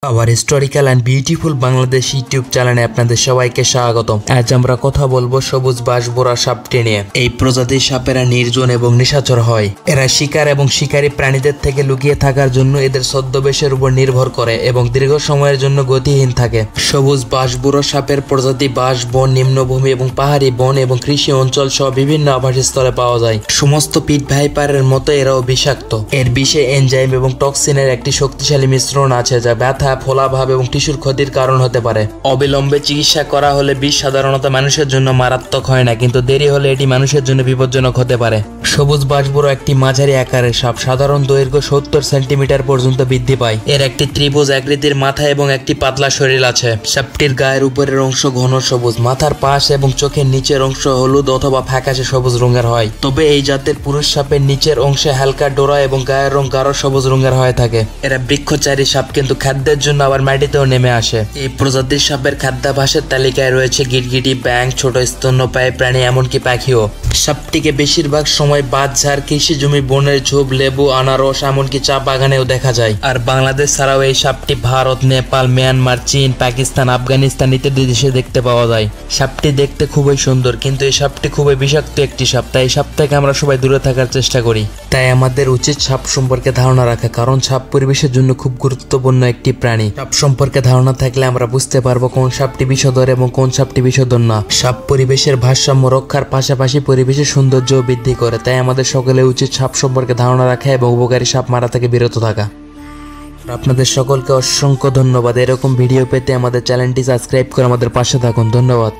আবার historical and beautiful Bangladesh YouTube চ্যানেলে আপনাদের সবাইকে স্বাগতম। আজ আমরা কথা বলবো সবুজ বাঁশবোরা সাপটি নিয়ে। এই প্রজাতির সাপেরা নির্জন এবং নিশাচর হয়। এরা শিকার এবং শিকারী প্রাণীদের থেকে লুকিয়ে থাকার জন্য এদের ছদ্মবেশের উপর নির্ভর করে এবং দীর্ঘ সময়ের জন্য গতিহীন থাকে। সবুজ বাঁশবোরা সাপের প্রজাতি বাঁশ বন, নিম্নভূমি এবং পাহাড়ি বন এবং কৃষি অঞ্চল সহ বিভিন্ন আবাসস্থলে পাওয়া যায়। সমস্ত পিট ভাইপারের মতো এরাও বিষাক্ত। এর বিষে এনজাইম এবং টক্সিনের একটি শক্তিশালী মিশ্রণ আছে যা ব্যথা, ফোলাভাব এবং টিস্যুর ক্ষতির কারণ হতে পারে। অবিলম্বে চিকিৎসা করা হলে বিষ সাধারণত মানুষের জন্য মারাত্মক হয় না, কিন্তু দেরি হলে এটি মানুষের জন্য বিপজ্জনক হতে পারে। সবুজ বাঁশবোরা একটি মাঝারি আকারের সাপ, সাধারণ দৈর্ঘ্য 70 সেন্টিমিটার পর্যন্ত বৃদ্ধি পায়। এর একটি ত্রিভুজ আকৃতির মাথা এবং একটি পাতলা শরীর আছে। সাপটির গায়ের উপরের অংশ ঘন সবুজ, মাথার পাশ এবং চোখের নিচের অংশ হলুদ অথবা ফ্যাকাশে সবুজ রঙের হয়। তবে এই জাতের পুরুষ সাপের নিচের অংশে হালকা ডোরা এবং গায়ের রং গাঢ় সবুজ রঙের হয়ে থাকে। এরা বৃক্ষচারী সাপ, কিন্তু খাদ্যের জন্য আবার মাটিতেও নেমে আসে। এই প্রজাতির সাপের খাদ্যাভ্যাসের তালিকায় রয়েছে গিরগিটি, ব্যাঙ, ছোট স্তন্যপায়ী প্রাণী, এমনকি পাখিও। সাপটিকে বেশিরভাগ সময় বাঁশঝাড়, কৃষি জমি, বনের ঝোপ, লেবু, আনারস, এমনকি চা বাগানেও দেখা যায়। আর বাংলাদেশ ছাড়াও এই সাপটি ভারত, নেপাল, মিয়ানমার, চীন, পাকিস্তান, আফগানিস্তান ইত্যাদি দেশে দেখতে পাওয়া যায়। সাপটি দেখতে খুবই সুন্দর, কিন্তু এই সাপটি খুবই বিষাক্ত একটি সাপ। তাই এই সাপ থেকে আমরা সবাই দূরে থাকার চেষ্টা করি। তাই আমাদের উচিত সাপ সম্পর্কে ধারণা রাখা, কারণ সাপ পরিবেশের জন্য খুব গুরুত্বপূর্ণ একটি প্রাণী। সাপ সম্পর্কে ধারণা থাকলে আমরা বুঝতে পারবো কোন সাপটি বিষধর এবং কোন সাপটি বিষধর না। সাপ পরিবেশের ভারসাম্য রক্ষার পাশাপাশি পরিবেশের সৌন্দর্য বৃদ্ধি করে। তাই আমাদের সকলে উচিত সাপ সম্পর্কে ধারণা রাখা এবং উপকারী সাপ মারা থেকে বিরত থাকা। আপনাদের সকলকে অসংখ্য ধন্যবাদ। এরকম ভিডিও পেতে আমাদের চ্যানেলটি সাবস্ক্রাইব করে আমাদের পাশে থাকুন। ধন্যবাদ।